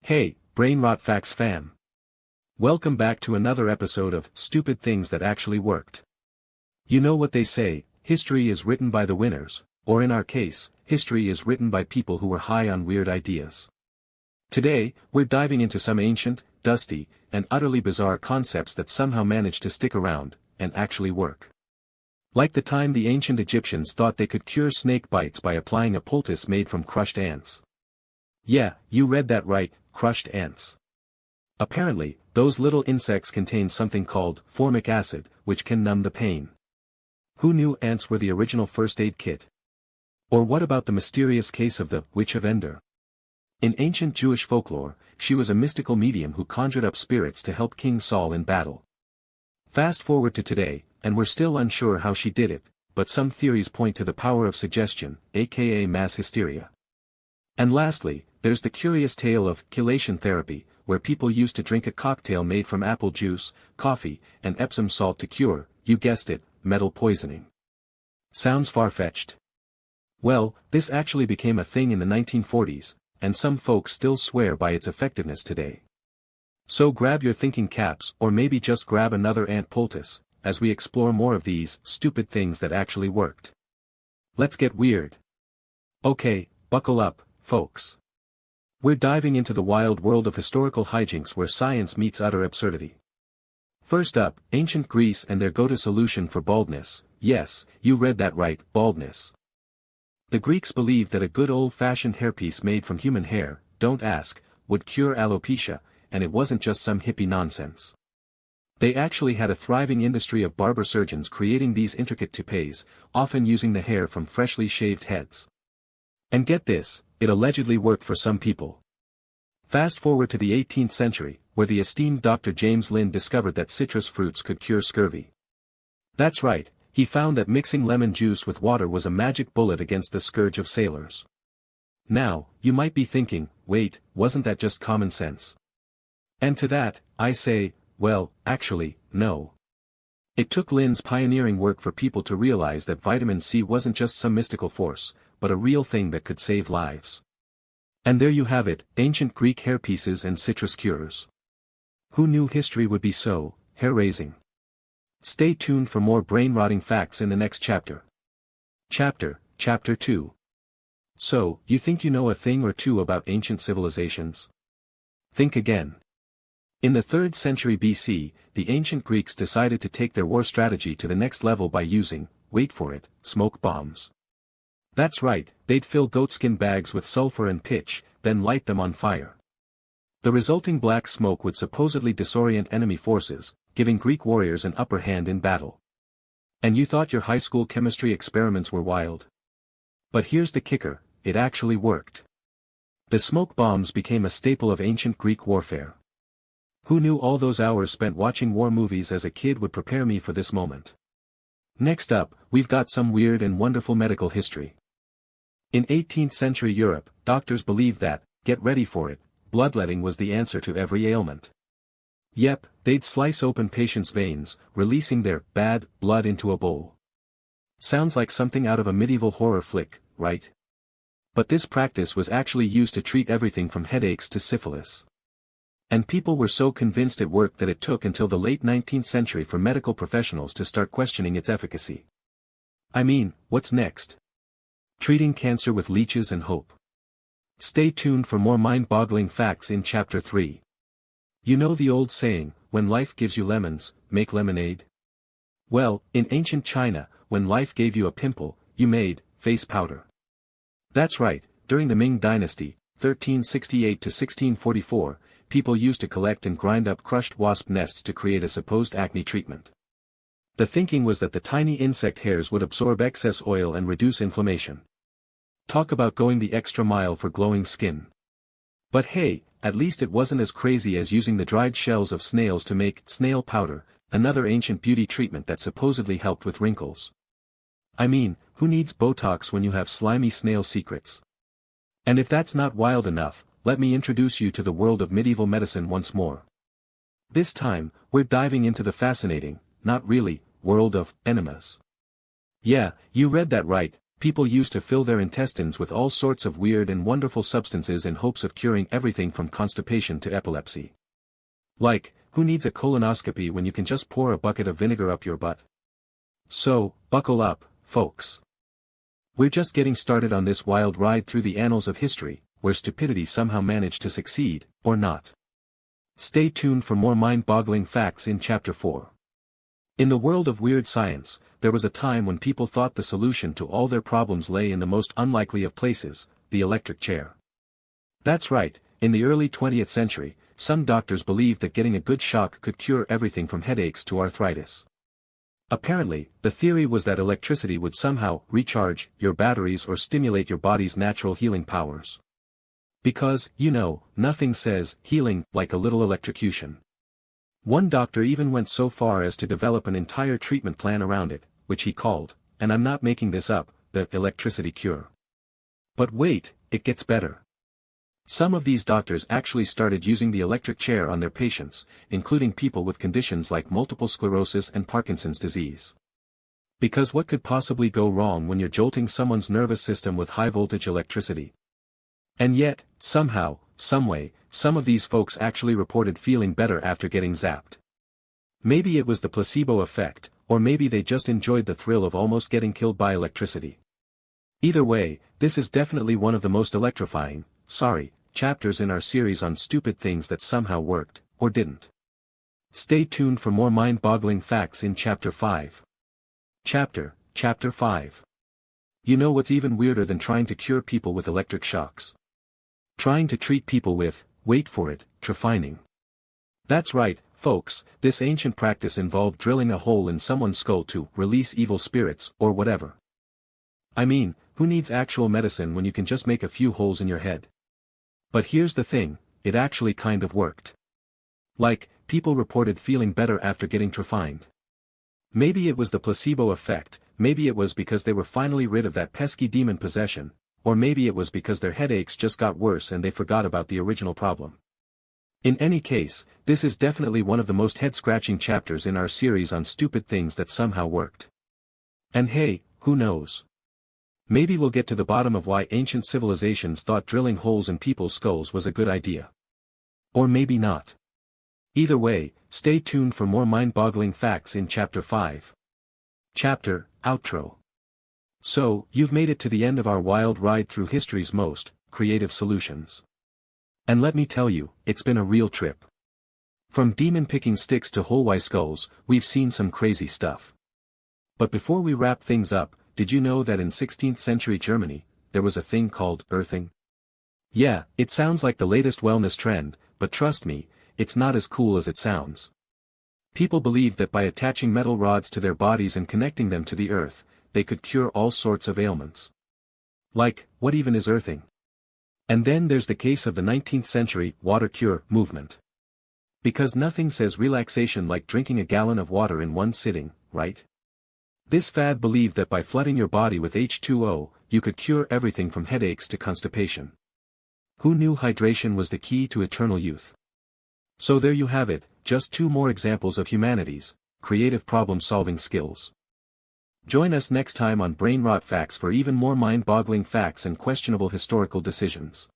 Hey, Brain Rot Facts fam. Welcome back to another episode of Stupid Things That Actually Worked. You know what they say, history is written by the winners, or in our case, history is written by people who were high on weird ideas. Today, we're diving into some ancient, dusty, and utterly bizarre concepts that somehow managed to stick around, and actually work. Like the time the ancient Egyptians thought they could cure snake bites by applying a poultice made from crushed ants. Yeah, you read that right, crushed ants. Apparently, those little insects contain something called formic acid, which can numb the pain. Who knew ants were the original first aid kit? Or what about the mysterious case of the Witch of Endor? In ancient Jewish folklore, she was a mystical medium who conjured up spirits to help King Saul in battle. Fast forward to today, and we're still unsure how she did it, but some theories point to the power of suggestion, aka mass hysteria. And lastly, there's the curious tale of chelation therapy, where people used to drink a cocktail made from apple juice, coffee, and Epsom salt to cure, you guessed it, metal poisoning. Sounds far-fetched? Well, this actually became a thing in the 1940s, and some folks still swear by its effectiveness today. So grab your thinking caps or maybe just grab another ant poultice, as we explore more of these stupid things that actually worked. Let's get weird. Okay, buckle up, folks. We're diving into the wild world of historical hijinks where science meets utter absurdity. First up, ancient Greece and their go-to solution for baldness. Yes, you read that right, baldness. The Greeks believed that a good old-fashioned hairpiece made from human hair, don't ask, would cure alopecia, and it wasn't just some hippie nonsense. They actually had a thriving industry of barber surgeons creating these intricate toupees, often using the hair from freshly shaved heads. And get this, it allegedly worked for some people. Fast forward to the 18th century, where the esteemed Dr. James Lind discovered that citrus fruits could cure scurvy. That's right, he found that mixing lemon juice with water was a magic bullet against the scourge of sailors. Now, you might be thinking, wait, wasn't that just common sense? And to that, I say, well, actually, no. It took Lind's pioneering work for people to realize that vitamin C wasn't just some mystical force, but a real thing that could save lives. And there you have it, ancient Greek hairpieces and citrus cures. Who knew history would be so hair-raising? Stay tuned for more brain-rotting facts in the next chapter. Chapter 2. So, you think you know a thing or two about ancient civilizations? Think again. In the 3rd century BC, the ancient Greeks decided to take their war strategy to the next level by using, wait for it, smoke bombs. That's right, they'd fill goatskin bags with sulfur and pitch, then light them on fire. The resulting black smoke would supposedly disorient enemy forces, giving Greek warriors an upper hand in battle. And you thought your high school chemistry experiments were wild? But here's the kicker, it actually worked. The smoke bombs became a staple of ancient Greek warfare. Who knew all those hours spent watching war movies as a kid would prepare me for this moment? Next up, we've got some weird and wonderful medical history. In 18th century Europe, doctors believed that, get ready for it, bloodletting was the answer to every ailment. Yep, they'd slice open patients' veins, releasing their bad blood into a bowl. Sounds like something out of a medieval horror flick, right? But this practice was actually used to treat everything from headaches to syphilis. And people were so convinced it worked that it took until the late 19th century for medical professionals to start questioning its efficacy. I mean, what's next? Treating cancer with leeches and hope. Stay tuned for more mind-boggling facts in Chapter 3. You know the old saying, when life gives you lemons, make lemonade? Well, in ancient China, when life gave you a pimple, you made face powder. That's right, during the Ming Dynasty, 1368 to 1644, people used to collect and grind up crushed wasp nests to create a supposed acne treatment. The thinking was that the tiny insect hairs would absorb excess oil and reduce inflammation. Talk about going the extra mile for glowing skin. But hey, at least it wasn't as crazy as using the dried shells of snails to make snail powder, another ancient beauty treatment that supposedly helped with wrinkles. I mean, who needs Botox when you have slimy snail secrets? And if that's not wild enough, let me introduce you to the world of medieval medicine once more. This time, we're diving into the fascinating, not really, world of enemas. Yeah, you read that right, people used to fill their intestines with all sorts of weird and wonderful substances in hopes of curing everything from constipation to epilepsy. Like, who needs a colonoscopy when you can just pour a bucket of vinegar up your butt? So, buckle up, folks. We're just getting started on this wild ride through the annals of history, where stupidity somehow managed to succeed, or not. Stay tuned for more mind-boggling facts in Chapter 4. In the world of weird science, there was a time when people thought the solution to all their problems lay in the most unlikely of places, the electric chair. That's right, in the early 20th century, some doctors believed that getting a good shock could cure everything from headaches to arthritis. Apparently, the theory was that electricity would somehow recharge your batteries or stimulate your body's natural healing powers. Because, nothing says healing like a little electrocution. One doctor even went so far as to develop an entire treatment plan around it, which he called, and I'm not making this up, the electricity cure. But wait, it gets better. Some of these doctors actually started using the electric chair on their patients, including people with conditions like multiple sclerosis and Parkinson's disease. Because what could possibly go wrong when you're jolting someone's nervous system with high-voltage electricity? And yet, somehow, someway, some of these folks actually reported feeling better after getting zapped. Maybe it was the placebo effect, or maybe they just enjoyed the thrill of almost getting killed by electricity. Either way, this is definitely one of the most electrifying, chapters in our series on stupid things that somehow worked, or didn't. Stay tuned for more mind-boggling facts in Chapter 5. Chapter 5. You know what's even weirder than trying to cure people with electric shocks? Trying to treat people with, wait for it, trephining. That's right, folks, this ancient practice involved drilling a hole in someone's skull to release evil spirits, or whatever. I mean, who needs actual medicine when you can just make a few holes in your head? But here's the thing, it actually kind of worked. Like, people reported feeling better after getting trephined. Maybe it was the placebo effect, maybe it was because they were finally rid of that pesky demon possession, or maybe it was because their headaches just got worse and they forgot about the original problem. In any case, this is definitely one of the most head-scratching chapters in our series on stupid things that somehow worked. And hey, who knows? Maybe we'll get to the bottom of why ancient civilizations thought drilling holes in people's skulls was a good idea. Or maybe not. Either way, stay tuned for more mind-boggling facts in Chapter 5. Chapter, Outro. So, you've made it to the end of our wild ride through history's most creative solutions. And let me tell you, it's been a real trip. From demon-picking sticks to whole skulls, we've seen some crazy stuff. But before we wrap things up, did you know that in 16th century Germany, there was a thing called earthing? Yeah, it sounds like the latest wellness trend, but trust me, it's not as cool as it sounds. People believed that by attaching metal rods to their bodies and connecting them to the earth, they could cure all sorts of ailments. Like, what even is earthing? And then there's the case of the 19th century water cure movement. Because nothing says relaxation like drinking a gallon of water in one sitting, right? This fad believed that by flooding your body with H2O, you could cure everything from headaches to constipation. Who knew hydration was the key to eternal youth? So there you have it, just two more examples of humanity's creative problem-solving skills. Join us next time on Brain Rot Facts for even more mind-boggling facts and questionable historical decisions.